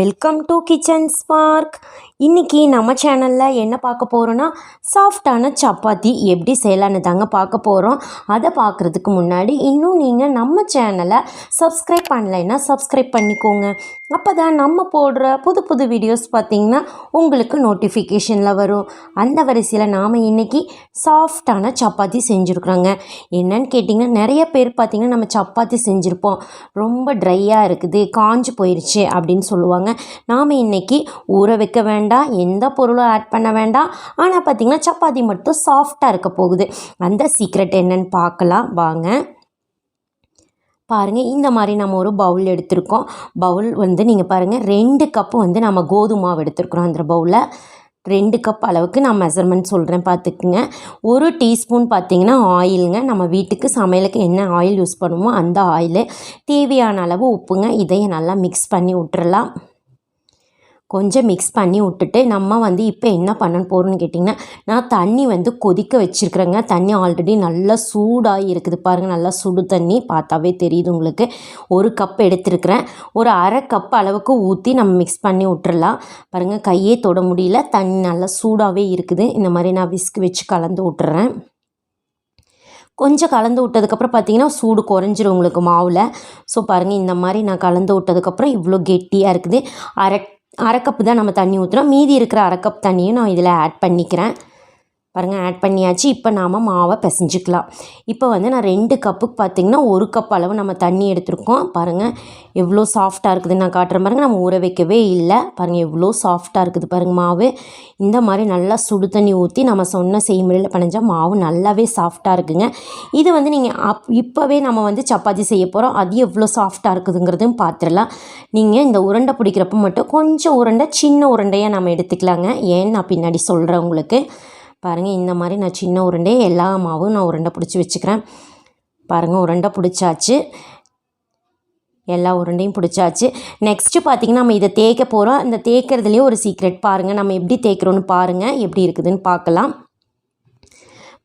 Welcome to kitchen spark. இன்றைக்கி நம்ம சேனலில் என்ன பார்க்க போகிறோன்னா, சாஃப்டான சப்பாத்தி எப்படி செய்யலான்னு தாங்க பார்க்க போகிறோம். அதை பார்க்குறதுக்கு முன்னாடி இன்னும் நீங்கள் நம்ம சேனலை சப்ஸ்கிரைப் பண்ணலைன்னா சப்ஸ்கிரைப் பண்ணிக்கோங்க. அப்போ தான் நம்ம போடுற புது புது வீடியோஸ் பார்த்திங்கன்னா உங்களுக்கு நோட்டிஃபிகேஷனில் வரும். அந்த வரிசையில் நாம் இன்றைக்கி சாஃப்டான சப்பாத்தி செஞ்சுருக்குறோங்க. என்னன்னு கேட்டிங்கன்னா, நிறைய பேர் பார்த்திங்கன்னா நம்ம சப்பாத்தி செஞ்சுருப்போம், ரொம்ப ட்ரையாக இருக்குது, காஞ்சு போயிடுச்சு அப்படின்னு சொல்லுவாங்க. நாம் இன்றைக்கி ஊற வைக்க வேண்டாம், எந்த பொருளும் ஆட் பண்ண வேண்டாம். ஆனால் பார்த்திங்கன்னா சப்பாத்தி மட்டும் சாஃப்டாக இருக்க போகுது. அந்த சீக்ரெட் என்னன்னு பார்க்கலாம் வாங்க. பாருங்கள், இந்த மாதிரி நம்ம ஒரு பவுல் எடுத்திருக்கோம். பவுல் வந்து நீங்கள் பாருங்கள், 2 கப்பு வந்து நம்ம கோதுமை மாவு எடுத்துருக்குறோம். அந்த பவுலில் 2 கப் அளவுக்கு நான் மெஷர்மெண்ட் சொல்கிறேன், பார்த்துக்குங்க. 1 டீஸ்பூன் பார்த்திங்கன்னா ஆயிலுங்க. நம்ம வீட்டுக்கு சமையலுக்கு என்ன ஆயில் யூஸ் பண்ணுவோமோ அந்த ஆயிலு. தேவையான அளவு உப்புங்க. இதையும் நல்லா மிக்ஸ் பண்ணி விட்டுறலாம். கொஞ்சம் மிக்ஸ் பண்ணி விட்டுட்டு நம்ம வந்து இப்போ என்ன பண்ண போகிறோன்னு கேட்டிங்கன்னா, நான் தண்ணி வந்து கொதிக்க வச்சுருக்குறேங்க. தண்ணி ஆல்ரெடி நல்லா சூடாகி இருக்குது பாருங்கள், நல்லா சுடு தண்ணி பார்த்தாவே தெரியுது உங்களுக்கு. 1 கப் எடுத்துருக்குறேன். ஒரு அரை கப் அளவுக்கு ஊற்றி நம்ம மிக்ஸ் பண்ணி விட்டுறலாம். பாருங்கள், கையே தொட முடியல, தண்ணி நல்லா சூடாகவே இருக்குது. இந்த மாதிரி நான் விஸ்க் வச்சு கலந்து விட்டுறேன். கொஞ்சம் கலந்து விட்டதுக்கப்புறம் பார்த்திங்கன்னா சூடு குறைஞ்சிரும் உங்களுக்கு மாவில். ஸோ பாருங்கள், இந்த மாதிரி நான் கலந்து விட்டதுக்கப்புறம் இவ்வளோ கெட்டியாக இருக்குது. அரை கப்பு தான் நம்ம தண்ணி ஊற்றுறோம். மீதி இருக்கிற அரை கப் தண்ணியும் நான் இதில் ஆட் பண்ணிக்கிறேன். பாருங்கள், ஆட் பண்ணியாச்சு. இப்போ நாம் மாவை பிசைஞ்சிக்கலாம். இப்போ வந்து நான் 2 கப்புக்கு பார்த்திங்கன்னா 1 கப் அளவு நம்ம தண்ணி எடுத்துருக்கோம். பாருங்கள் எவ்வளோ சாஃப்டாக இருக்குதுன்னு நான் காட்டுறேன் பாருங்கள். நம்ம ஊற வைக்கவே இல்லை. பாருங்கள் எவ்வளோ சாஃப்டாக இருக்குது பாருங்கள் மாவு. இந்த மாதிரி நல்லா சுடு தண்ணி ஊற்றி நம்ம சொன்ன செய்முறையில் பிணைஞ்சால் மாவு நல்லாவே சாஃப்டாக இருக்குதுங்க. இது வந்து நீங்கள் இப்போவே நம்ம வந்து சப்பாத்தி செய்ய போகிறோம், அது எவ்வளோ சாஃப்டாக இருக்குதுங்கிறதும் பார்த்துடலாம். நீங்கள் இந்த உருண்டை பிடிக்கிறப்ப மட்டும் கொஞ்சம் உருண்டை சின்ன உருண்டையாக நம்ம எடுத்துக்கலாங்க. ஏன்னு நான் பின்னாடி சொல்கிறேன் உங்களுக்கு. பாருங்கள், இந்த மாதிரி நான் சின்ன உருண்டை எல்லா மாவும் நான் உருண்டை பிடிச்சி வச்சுக்கிறேன். பாருங்கள், உருண்டை பிடிச்சாச்சு. எல்லா உருண்டையும் பிடிச்சாச்சு. நெக்ஸ்ட்டு பார்த்திங்கன்னா நம்ம இதை தேய்க்க போகிறோம். இந்த தேய்க்கிறதுலேயே ஒரு சீக்ரெட் பாருங்கள். நம்ம எப்படி தேய்க்கிறோன்னு பாருங்கள், எப்படி இருக்குதுன்னு பார்க்கலாம்.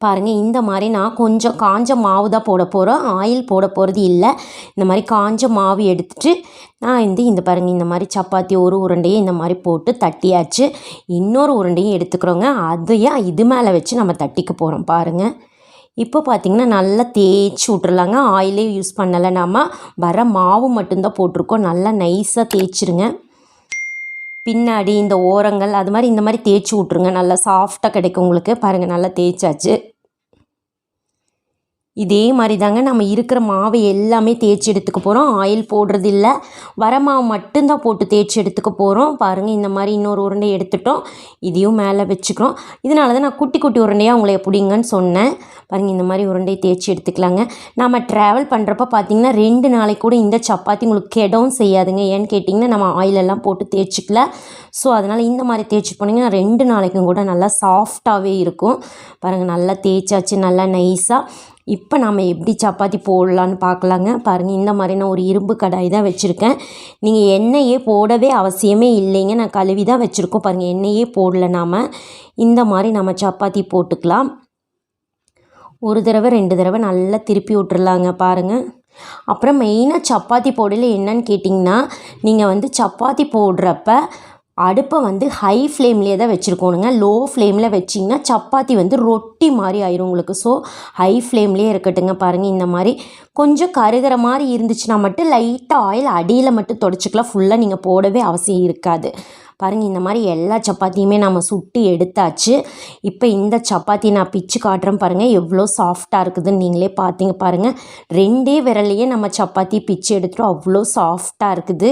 பாருங்கள், இந்த மாதிரி நான் கொஞ்சம் காஞ்ச மாவு தான் போட போகிறோம், ஆயில் போட போகிறது இல்லை. இந்த மாதிரி காஞ்ச மாவு எடுத்துகிட்டு நான் இந்த பாருங்கள், இந்த மாதிரி சப்பாத்தி ஒரு உருண்டையை இந்த மாதிரி போட்டு தட்டியாச்சு. இன்னொரு உருண்டையும் எடுத்துக்கிறோங்க. அதையும் இது மேலே வச்சு நம்ம தட்டிக்க போகிறோம். பாருங்கள், இப்போ பார்த்திங்கன்னா நல்லா தேய்ச்சி விட்றலாங்க. ஆயிலே யூஸ் பண்ணலை, நம்ம வர மாவு மட்டும்தான் போட்டிருக்கோம். நல்லா நைஸாக தேய்ச்சிருங்க. பின்னாடி இந்த ஓரங்கள் அது மாதிரி இந்த மாதிரி தேய்ச்சி விட்ருங்க. நல்லா சாஃப்டாக கிடைக்கும் உங்களுக்கு. பாருங்கள், நல்லா தேய்ச்சாச்சு. இதே மாதிரி தாங்க நம்ம இருக்கிற மாவு எல்லாமே தேய்ச்சி எடுத்துக்க போகிறோம். ஆயில் போடுறது இல்லை, வர மாவு மட்டும்தான் போட்டு தேய்ச்சி எடுத்துக்க போகிறோம். பாருங்கள், இந்த மாதிரி இன்னொரு உருண்டை எடுத்துட்டோம். இதையும் மேலே வச்சுக்கிறோம். இதனால தான் நான் குட்டி குட்டி உருண்டையாக உங்களை எப்படிங்கன்னு சொன்னேன். பாருங்கள், இந்த மாதிரி உருண்டையை தேய்ச்சி எடுத்துக்கலாங்க. நம்ம ட்ராவல் பண்ணுறப்ப பார்த்திங்கன்னா 2 நாளைக்கு கூட இந்த சப்பாத்தி உங்களுக்கு கெடவும் செய்யாதுங்க. ஏன்னு கேட்டிங்கன்னா நம்ம ஆயிலெல்லாம் போட்டு தேய்ச்சிக்கல. ஸோ அதனால் இந்த மாதிரி தேய்ச்சி போனீங்கன்னா 2 நாளைக்கும் கூட நல்லா சாஃப்டாகவே இருக்கும். பாருங்கள், நல்லா தேய்ச்சாச்சு, நல்லா நைஸாக. இப்போ நம்ம எப்படி சப்பாத்தி போடலான்னு பார்க்கலாங்க. பாருங்கள், இந்த மாதிரி நான் ஒரு இரும்பு கடாய் தான் வச்சுருக்கேன். நீங்கள் எண்ணெயே போடவே அவசியமே இல்லைங்க. நான் கழுவி தான் வச்சுருக்கோம். பாருங்கள், எண்ணெயே போடல. நாம் இந்த மாதிரி நம்ம சப்பாத்தி போட்டுக்கலாம். 1 தடவை 2 தடவை நல்லா திருப்பி விட்டுறலாங்க. பாருங்கள், அப்புறம் மெயினாக சப்பாத்தி போடல என்னன்னு கேட்டிங்கன்னா, நீங்கள் வந்து சப்பாத்தி போடுறப்ப அடுப்பை வந்து ஹை ஃப்ளேம்லேயே தான் வச்சுருக்கோணுங்க. லோ ஃப்ளேமில் வச்சிங்கன்னா சப்பாத்தி வந்து ரொட்டி மாதிரி ஆயிரும் உங்களுக்கு. ஸோ ஹை ஃப்ளேம்லேயே இருக்கட்டுங்க. பாருங்கள், இந்த மாதிரி கொஞ்சம் கருகிற மாதிரி இருந்துச்சுன்னா மட்டும் லைட்டாக ஆயில் அடியில் மட்டும் தொடச்சிக்கலாம். ஃபுல்லாக நீங்கள் போடவே அவசியம் இருக்காது. பாருங்கள், இந்த மாதிரி எல்லா சப்பாத்தியுமே நம்ம சுட்டு எடுத்தாச்சு. இப்போ இந்த சப்பாத்தி நான் பிச்சு காட்டுறேன் பாருங்கள், எவ்வளோ சாஃப்டாக இருக்குதுன்னு நீங்களே பார்த்தீங்க பாருங்கள். 2 விரலையே நம்ம சப்பாத்தி பிச்சு எடுத்துட்டோம். அவ்வளோ சாஃப்டாக இருக்குது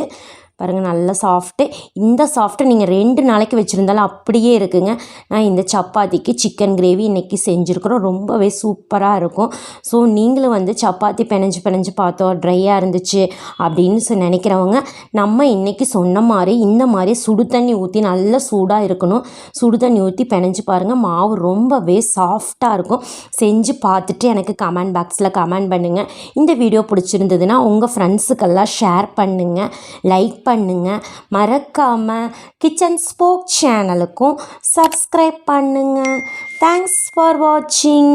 பாருங்கள், நல்ல சாஃப்ட்டு. இந்த சாஃப்ட்டு நீங்கள் 2 நாளைக்கு வச்சுருந்தாலும் அப்படியே இருக்குங்க. நான் இந்த சப்பாத்திக்கு சிக்கன் கிரேவி இன்றைக்கி செஞ்சுருக்குறோம். ரொம்பவே சூப்பராக இருக்கும். ஸோ நீங்களும் வந்து சப்பாத்தி பிணைஞ்சு பார்த்தோம் ட்ரையாக இருந்துச்சு அப்படின்னு நினைக்கிறவங்க, நம்ம இன்றைக்கி சொன்ன மாதிரி இந்த மாதிரி சுடு தண்ணி ஊற்றி நல்லா சூடாக இருக்கணும். சுடு தண்ணி ஊற்றி பிணைஞ்சு பாருங்கள், மாவு ரொம்பவே சாஃப்டாக இருக்கும். செஞ்சு பார்த்துட்டு எனக்கு கமெண்ட் பாக்ஸில் கமெண்ட் பண்ணுங்கள். இந்த வீடியோ பிடிச்சிருந்ததுன்னா உங்கள் ஃப்ரெண்ட்ஸுக்கெல்லாம் ஷேர் பண்ணுங்கள், லைக் பண்ணுங்கள். மறக்காமல் கிச்சன் ஸ்போக் சேனலுக்கும் சப்ஸ்கிரைப் பண்ணுங்கள். தேங்க்ஸ் ஃபார் வாட்சிங்.